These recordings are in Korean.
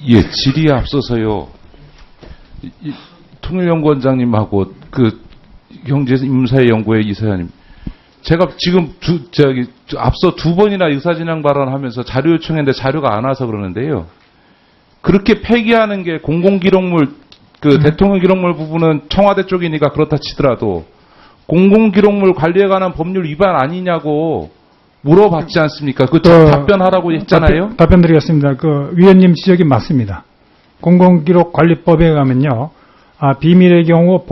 예, 질의에 앞서서요. 통일연구원장님하고 그 경제인문사회연구회 이사장님, 제가 지금 앞서 두 번이나 의사진행 발언하면서 자료 요청했는데 자료가 안 와서 그러는데요. 그렇게 폐기하는 게 공공기록물, 대통령 기록물 부분은 청와대 쪽이니까 그렇다 치더라도 공공기록물 관리에 관한 법률 위반 아니냐고 물어봤지 않습니까? 답변하라고 했잖아요. 답변 드리겠습니다. 위원님 지적이 맞습니다. 공공기록관리법에 가면요, 비밀의 경우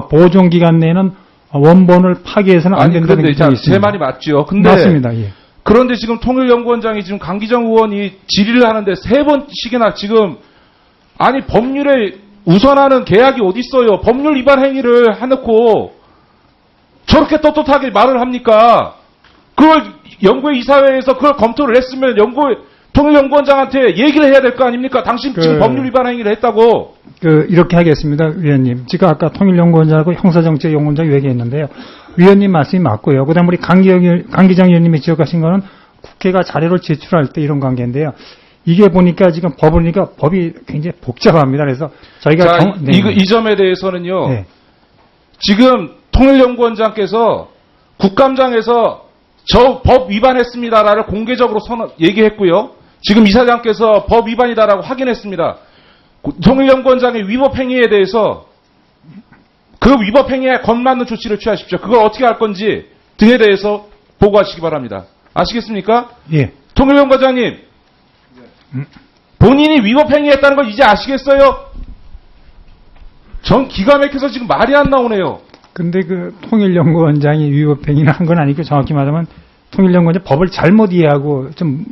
보존 기간 내에는 원본을 파기해서는 안 된다는 게 있습니다. 제 말이 맞죠. 근데 맞습니다. 예. 그런데 지금 통일연구원장이 지금 강기정 의원이 질의를 하는데 3번씩이나 지금 법률에 우선하는 계약이 어디 있어요? 법률 위반 행위를 해놓고 저렇게 떳떳하게 말을 합니까? 그걸 연구회 이사회에서 그걸 검토를 했으면 통일연구원장한테 얘기를 해야 될 거 아닙니까? 당신 지금 법률 위반 행위를 했다고. 이렇게 하겠습니다, 위원님. 제가 아까 통일연구원장하고 형사정책연구원장이 얘기했는데요. 위원님 말씀이 맞고요. 그 다음 우리 강기정 의원님이 지적하신 거는 국회가 자료를 제출할 때 이런 관계인데요. 이게 보니까 지금 법이 굉장히 복잡합니다. 그래서 저희가 이 점에 대해서는요. 네. 지금 통일연구원장께서 국감장에서 저 법 위반했습니다라를 공개적으로 얘기했고요. 지금 이사장께서 법 위반이다라고 확인했습니다. 통일연구원장의 위법 행위에 대해서 그 위법 행위에 걸맞는 조치를 취하십시오. 그걸 어떻게 할 건지 등에 대해서 보고하시기 바랍니다. 아시겠습니까? 예. 통일연구원장님, 본인이 위법 행위했다는 걸 이제 아시겠어요? 전 기가 막혀서 지금 말이 안 나오네요. 근데 통일연구원장이 위법 행위를 한 건 아니고 정확히 말하면 통일연구원장이 법을 잘못 이해하고 좀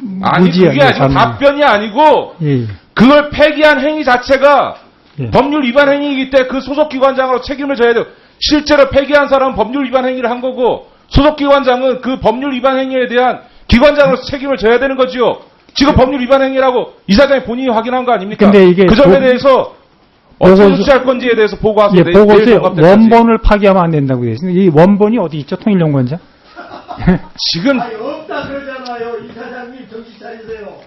그게 아니고 답변이 아니고 예. 그걸 폐기한 행위 자체가 예. 법률 위반 행위이기 때문에 그 소속기관장으로 책임을 져야 돼요. 실제로 폐기한 사람은 법률 위반 행위를 한 거고 소속기관장은 그 법률 위반 행위에 대한 기관장으로서 책임을 져야 되는 거지요. 지금 법률 위반 행위라고 이사장이 본인이 확인한 거 아닙니까? 근데 이게 그 점에 대해서 어떻게 조치할 건지에 대해서 보고하세요. 예, 보고서에 원본을 파기하면 안 된다고 되어 있습니다. 이 원본이 어디 있죠, 통일연구원장? 지금 없다 그러잖아요. 이사장님 정신 차리세요.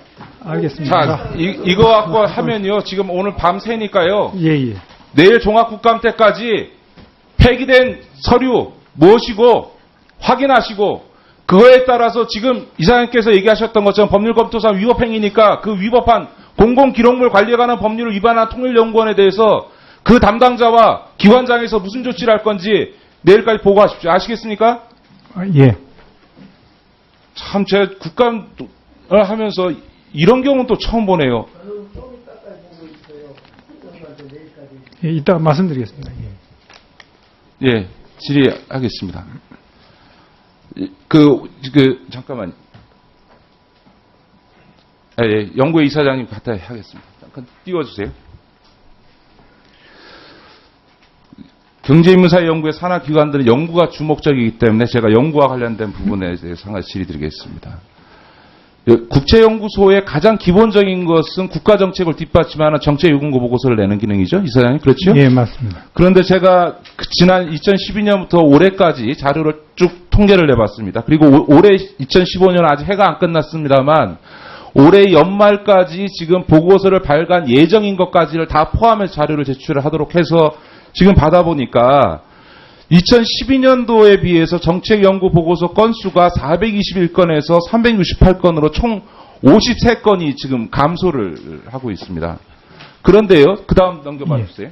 알겠습니다. 자, 이거 갖고 하면요. 지금 오늘 밤 새니까요. 예. 내일 종합국감 때까지 폐기된 서류 무엇이고 확인하시고 그거에 따라서 지금 이사장님께서 얘기하셨던 것처럼 법률검토상 위법행위니까 그 위법한 공공기록물 관리에 관한 법률을 위반한 통일연구원에 대해서 그 담당자와 기관장에서 무슨 조치를 할 건지 내일까지 보고하십시오. 아시겠습니까? 예. 참 제가 국감을 하면서 이런 경우는 또 처음 보네요. 예, 이따가 말씀드리겠습니다. 예, 질의하겠습니다. 잠깐만. 예, 연구회 이사장님 갖다 하겠습니다. 잠깐 띄워주세요. 경제인문사회연구회 산하기관들은 연구가 주목적이기 때문에 제가 연구와 관련된 부분에 대해서 한 가지 질의드리겠습니다. 국제연구소의 가장 기본적인 것은 국가정책을 뒷받침하는 정책요구 보고서를 내는 기능이죠. 이사장님, 그렇죠? 예, 맞습니다. 그런데 제가 지난 2012년부터 올해까지 자료를 쭉 통계를 내봤습니다. 그리고 올해 2015년 아직 해가 안 끝났습니다만 올해 연말까지 지금 보고서를 발간 예정인 것까지를 다 포함해서 자료를 제출을 하도록 해서 지금 받아보니까 2012년도에 비해서 정책연구 보고서 건수가 421건에서 368건으로 총 53건이 지금 감소를 하고 있습니다. 그런데요, 그 다음 넘겨봐 주세요.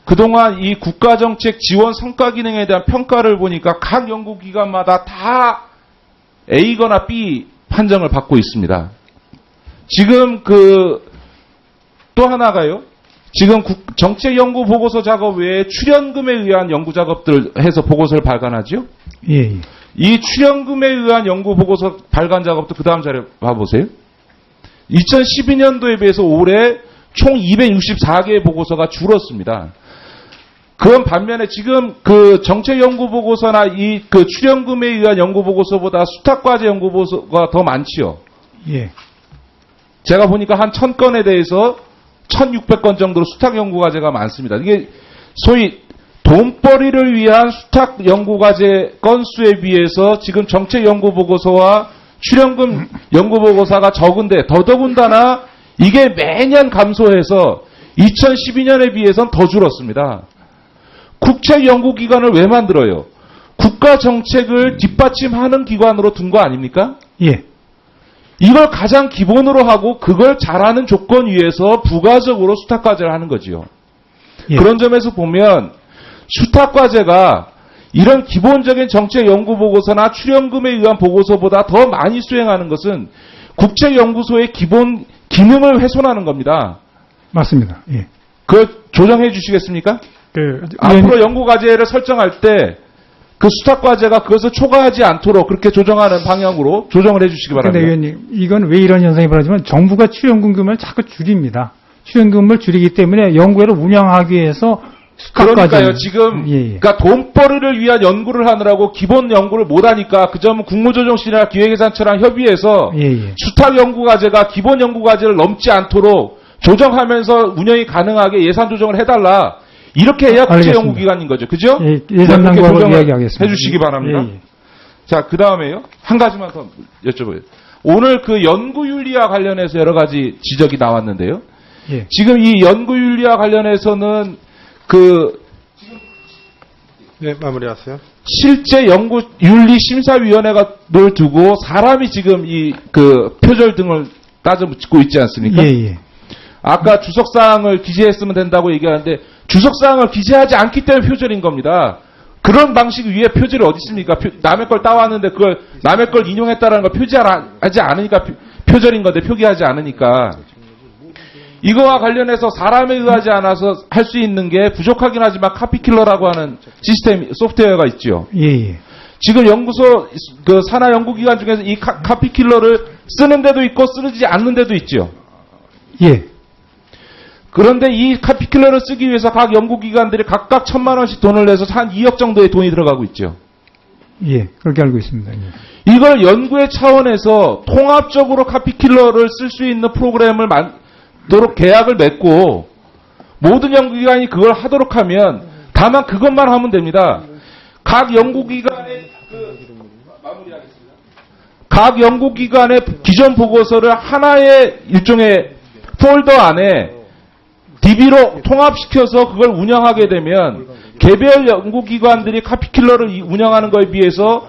그동안 이 국가정책 지원 성과 기능에 대한 평가를 보니까 각 연구기관마다 다 A거나 B 판정을 받고 있습니다. 지금 또 하나가요. 지금 정책연구 보고서 작업 외에 출연금에 의한 연구 작업들을 해서 보고서를 발간하죠. 예. 이 출연금에 의한 연구 보고서 발간 작업도 그 다음 자료 봐보세요. 2012년도에 비해서 올해 총 264개의 보고서가 줄었습니다. 그런 반면에 지금 정책연구 보고서나 출연금에 의한 연구 보고서보다 수탁과제 연구 보고서가 더 많지요. 예. 제가 보니까 한 1000건에 대해서 1600건 정도로 수탁 연구과제가 많습니다. 이게 소위 돈벌이를 위한 수탁 연구과제 건수에 비해서 지금 정책 연구 보고서와 출연금 연구 보고서가 적은데 더더군다나 이게 매년 감소해서 2012년에 비해서는 더 줄었습니다. 국책연구기관을 왜 만들어요? 국가 정책을 뒷받침하는 기관으로 둔 거 아닙니까? 예. 이걸 가장 기본으로 하고 그걸 잘하는 조건 위에서 부가적으로 수탁과제를 하는 거지요. 예. 그런 점에서 보면 수탁과제가 이런 기본적인 정책 연구 보고서나 출연금에 의한 보고서보다 더 많이 수행하는 것은 국책연구소의 기본 기능을 훼손하는 겁니다. 맞습니다. 예. 그 조정해 주시겠습니까? 앞으로 연구과제를 설정할 때 그 수탁과제가 그것을 초과하지 않도록 그렇게 조정하는 방향으로 조정을 해 주시기 그런데 바랍니다. 의원님, 이건 왜 이런 현상이 벌어지면 정부가 출연금을 자꾸 줄입니다. 출연금을 줄이기 때문에 연구회를 운영하기 위해서 그러니까요. 지금 예, 예. 그러니까 돈벌이를 위한 연구를 하느라고 기본 연구를 못하니까 그 점은 국무조정실이나 기획예산처랑 협의해서 예, 예. 수탁연구과제가 기본 연구과제를 넘지 않도록 조정하면서 운영이 가능하게 예산 조정을 해달라. 이렇게 해야 알겠습니다. 국제연구기관인 거죠. 그죠? 예, 예산당국하고 조정을 이야기하겠습니다. 해주시기 바랍니다. 예, 예. 자, 그 다음에요. 한 가지만 더 여쭤봐요. 오늘 그 연구윤리와 관련해서 여러 가지 지적이 나왔는데요. 예. 지금 이 연구윤리와 관련해서는 네, 마무리하세요. 실제 연구윤리심사위원회를 두고 사람이 지금 이 표절 등을 따져붙고 있지 않습니까? 예, 예. 아까 주석사항을 기재했으면 된다고 얘기하는데 주석사항을 기재하지 않기 때문에 표절인 겁니다. 그런 방식 위에 표절이 어디 있습니까? 남의 걸 따왔는데 그걸 남의 걸 인용했다라는 걸 표지하지 않으니까 표절인 건데 표기하지 않으니까. 이거와 관련해서 사람에 의하지 않아서 할 수 있는 게 부족하긴 하지만 카피킬러라고 하는 시스템, 소프트웨어가 있죠. 예, 예. 지금 연구소, 산하 연구기관 중에서 이 카피킬러를 쓰는 데도 있고 쓰지 않는 데도 있죠. 예. 그런데 이 카피킬러를 쓰기 위해서 각 연구기관들이 각각 1,000만 원씩 돈을 내서 한 2억 정도의 돈이 들어가고 있죠. 예. 그렇게 알고 있습니다. 예. 이걸 연구의 차원에서 통합적으로 카피킬러를 쓸 수 있는 프로그램을 만들도록 계약을 맺고 모든 연구기관이 그걸 하도록 하면 다만 그것만 하면 됩니다. 각 연구기관의 마무리하겠습니다. 각 연구기관의 기존 보고서를 하나의 일종의 폴더 안에 DB로 통합시켜서 그걸 운영하게 되면 개별 연구기관들이 카피킬러를 운영하는 것에 비해서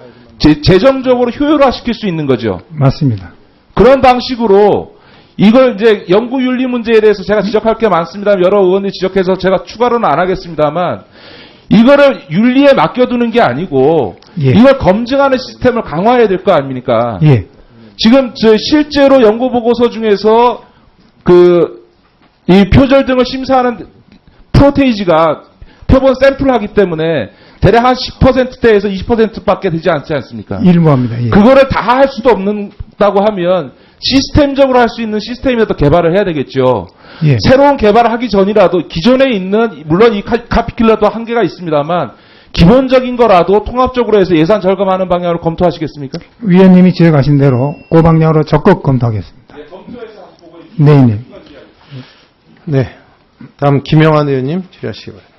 재정적으로 효율화시킬 수 있는 거죠. 맞습니다. 그런 방식으로 이걸 이제 연구윤리 문제에 대해서 제가 지적할 게 많습니다. 여러 의원들이 지적해서 제가 추가로는 안 하겠습니다만 이거를 윤리에 맡겨두는 게 아니고 예. 이걸 검증하는 시스템을 강화해야 될 거 아닙니까? 예. 지금 실제로 연구보고서 중에서 이 표절 등을 심사하는 프로테이지가 표본 샘플하기 때문에 대략 한 10%대에서 20%밖에 되지 않지 않습니까? 일부합니다. 예. 그거를 다 할 수도 없는다고 하면 시스템적으로 할 수 있는 시스템이라도 개발을 해야 되겠죠. 예. 새로운 개발을 하기 전이라도 기존에 있는 물론 이 카피킬러도 한계가 있습니다만 기본적인 거라도 통합적으로 해서 예산 절감하는 방향으로 검토하시겠습니까? 위원님이 지적하신 대로 그 방향으로 적극 검토하겠습니다. 네, 검토해서 보고 네, 네. 네. 다음 김영환 의원님 질의하시기 바랍니다.